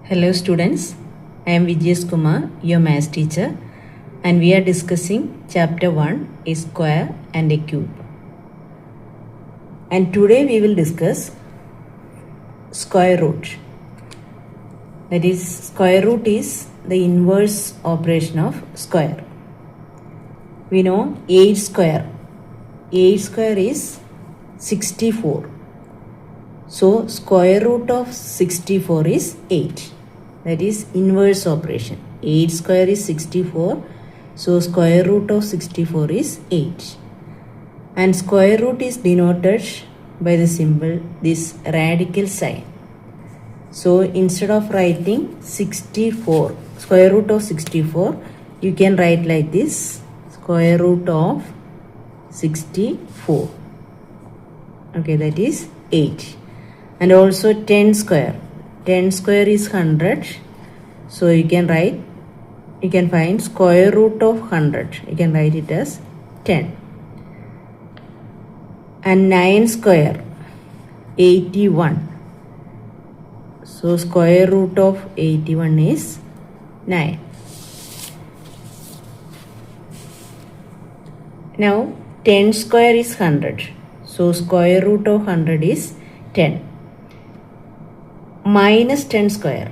Hello students, I am Vijay Kumar, your maths teacher, and we are discussing chapter 1 a square and a cube. And today we will discuss square root. That is, square root is the inverse operation of square. We know 8 square. 8 square is 64. So square root of 64 is 8. That is inverse operation. 8 square is 64. So square root of 64 is 8. And square root is denoted by the symbol this radical sign. So instead of writing 64, square root of 64, you can write like this, square root of 64. Okay, that is 8. And also 10 square. 10 square is 100. So you can find square root of 100. You can write it as 10. And 9 square, 81. So square root of 81 is 9. Now 10 square is 100. So square root of 100 is 10. Minus 10 square.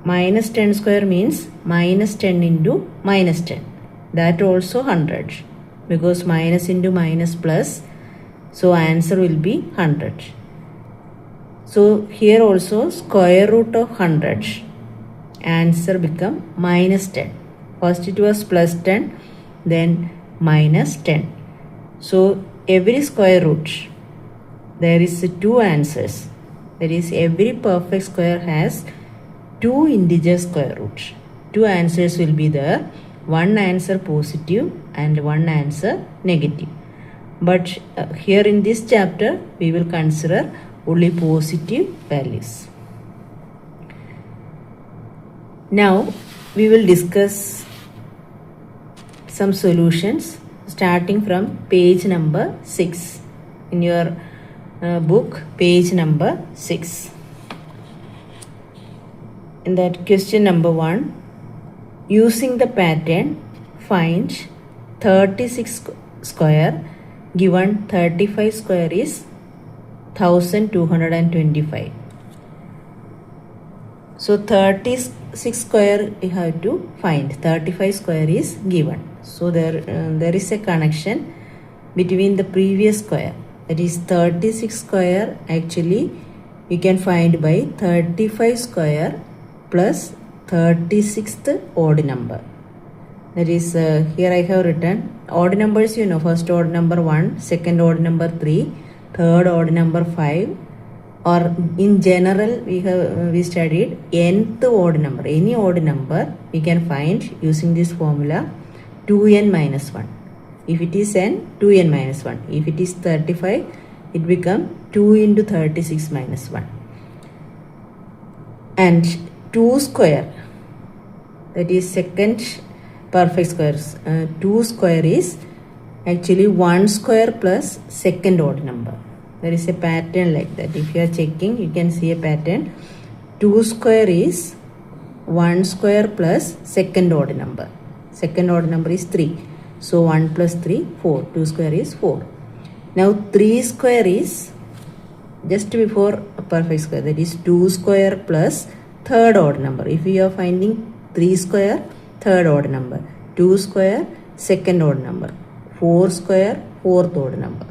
Minus 10 square means minus 10 into minus 10. That also 100. Because minus into minus plus. So answer will be 100. So here also square root of 100. Answer become minus 10. First it was plus 10. Then minus 10. So every square root, there is 2 answers. That is, every perfect square has 2 integer square roots. 2 answers will be there. One answer positive and one answer negative. But here in this chapter, we will consider only positive values. Now, we will discuss some solutions starting from page number 6 in your book, page number 6. In that question number 1, using the pattern, find 36 square given 35 square is 1225. So 36 square you have to find. 35 square is given. So there is a connection between the previous square. That is 36 square actually you can find by 35 square plus 36th odd number. That is here I have written odd numbers, you know, first odd number 1, second odd number 3, third odd number 5, or in general we studied nth odd number. Any odd number we can find using this formula 2n minus 1. If it is n, 2n minus 1. If it is 35, it becomes 2 into 36 minus 1. And 2 square, that is second perfect squares. 2 square is actually 1 square plus second odd number. There is a pattern like that. If you are checking, you can see a pattern. 2 square is 1 square plus second odd number. Second odd number is 3. So 1 plus 3, 4. 2 square is 4. Now 3 square is just before a perfect square. That is 2 square plus third odd number. If you are finding 3 square, third odd number. 2 square, second odd number. 4 square, fourth odd number.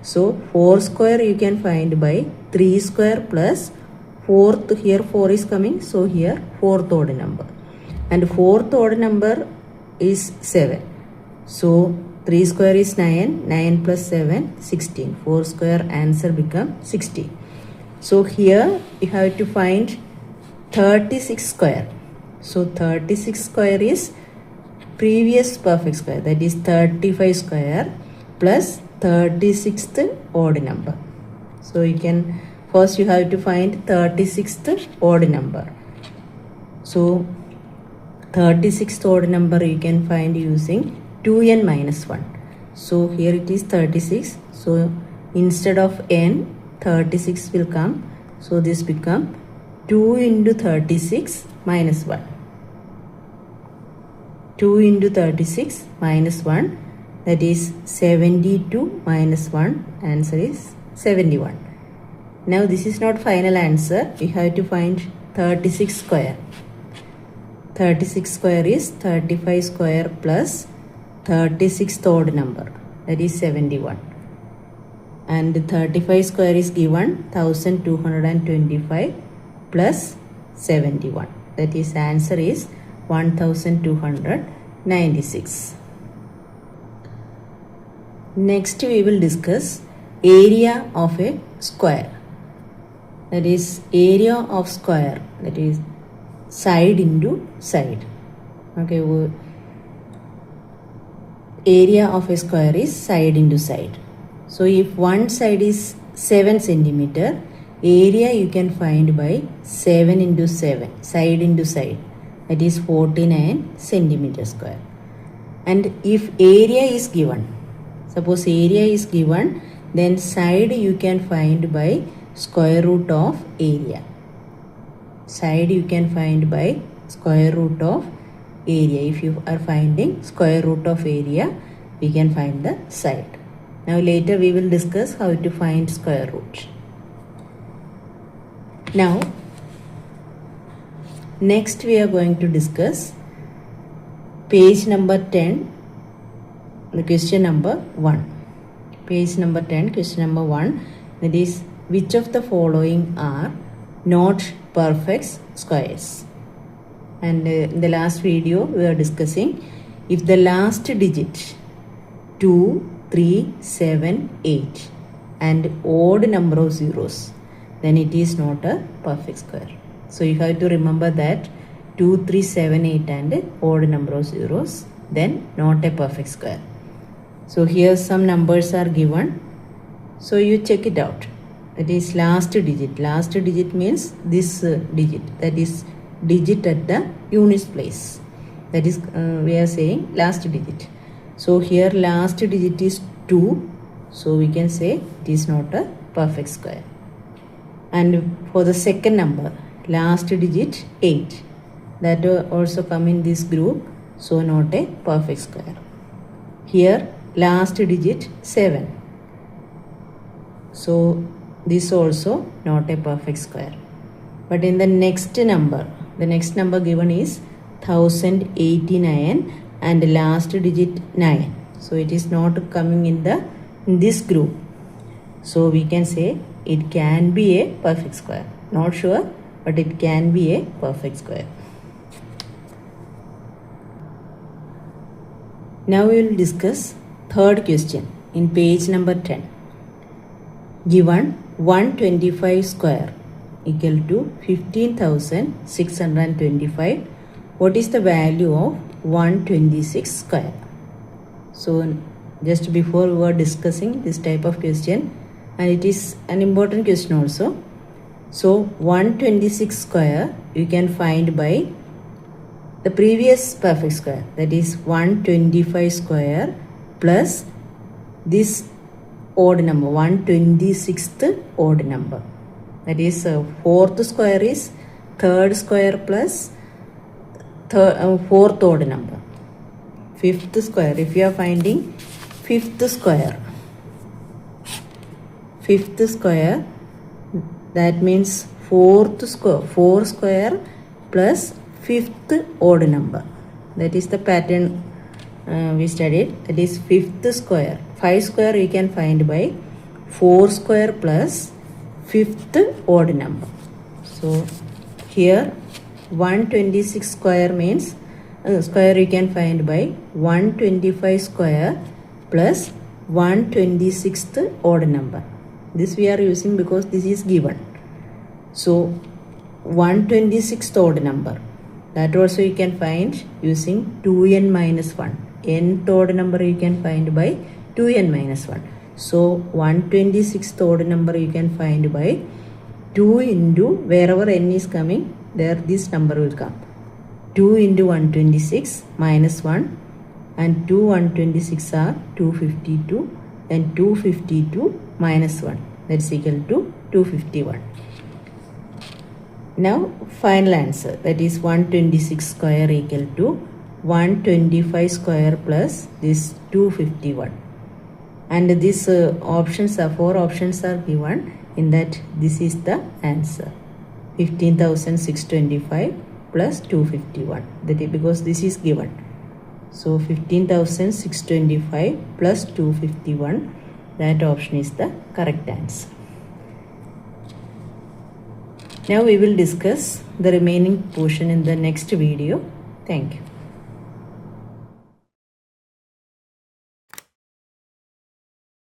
So 4 square you can find by 3 square plus fourth. Here 4 is coming. So here fourth odd number. And fourth odd number is 7. So 3 square is 9, 9 plus 7, 16. 4 square answer become 16. So here you have to find 36 square. So 36 square is previous perfect square, that is 35 square plus 36th odd number. So you can, first you have to find 36th odd number. So 36th odd number you can find using 2n minus 1. So here it is 36. So instead of n, 36 will come. So this become 2 into 36 minus 1. 2 into 36 minus 1, that is 72 minus 1, answer is 71. Now this is not final answer, we have to find 36 square. 36 square is 35 square plus 36th odd number, that is 71. And 35 square is given 1225 plus 71, that is answer is 1296. Next we will discuss area of a square, that is area of square, that is side into side. Okay, area of a square is side into side. So if one side is 7 centimeter, area you can find by 7 into 7, side into side, that is 49 centimeter square. And if area is given, suppose area is given, then side you can find by square root of area. Side you can find by square root of area. If you are finding square root of area, we can find the side. Now later we will discuss how to find square root. Now next we are going to discuss page number 10, the question number 1. Page number 10, question number 1, that is which of the following are not perfect squares? And in the last video we are discussing if the last digit 2, 3, 7, 8 and odd number of zeros, then it is not a perfect square. So you have to remember that 2, 3, 7, 8 and odd number of zeros, then not a perfect square. So here some numbers are given, so you check it out. That is last digit. Last digit means this digit, that is digit at the units place, that is we are saying last digit. So here last digit is 2, so we can say it is not a perfect square. And for the second number, last digit 8, that also come in this group, so not a perfect square. Here last digit 7, so this also not a perfect square. But in the next number, the next number given is 1089 and last digit 9, so it is not coming in this group, so we can say it can be a perfect square. Not sure, but it can be a perfect square. Now we will discuss third question in page number 10. Given 125 square equal to 15,625, what is the value of 126 square? So just before we were discussing this type of question, and it is an important question also. So 126 square you can find by the previous perfect square, that is 125 square plus this odd number, 126th odd number, that is fourth square is third square plus fourth odd number. Fifth square, if you are finding fifth square, that means four square plus fifth odd number, that is the pattern we studied, that is fifth square. 5 square you can find by 4 square plus fifth odd number. So here 126 square means square you can find by 125 square plus 126th odd number. This we are using because this is given. So 126th odd number, that also you can find using 2n minus 1. Nth odd number you can find by 2n minus 1. So 126th odd number you can find by 2 into wherever n is coming, there this number will come. 2 into 126 minus 1, and 2 126 are 252, and 252 minus 1, that's equal to 251. Now final answer, that is 126 square equal to 125 square plus this 251. And these options are 4 options are given, in that this is the answer, 15,625 plus 251, that is because this is given. So 15,625 plus 251, that option is the correct answer. Now we will discuss the remaining portion in the next video. Thank you.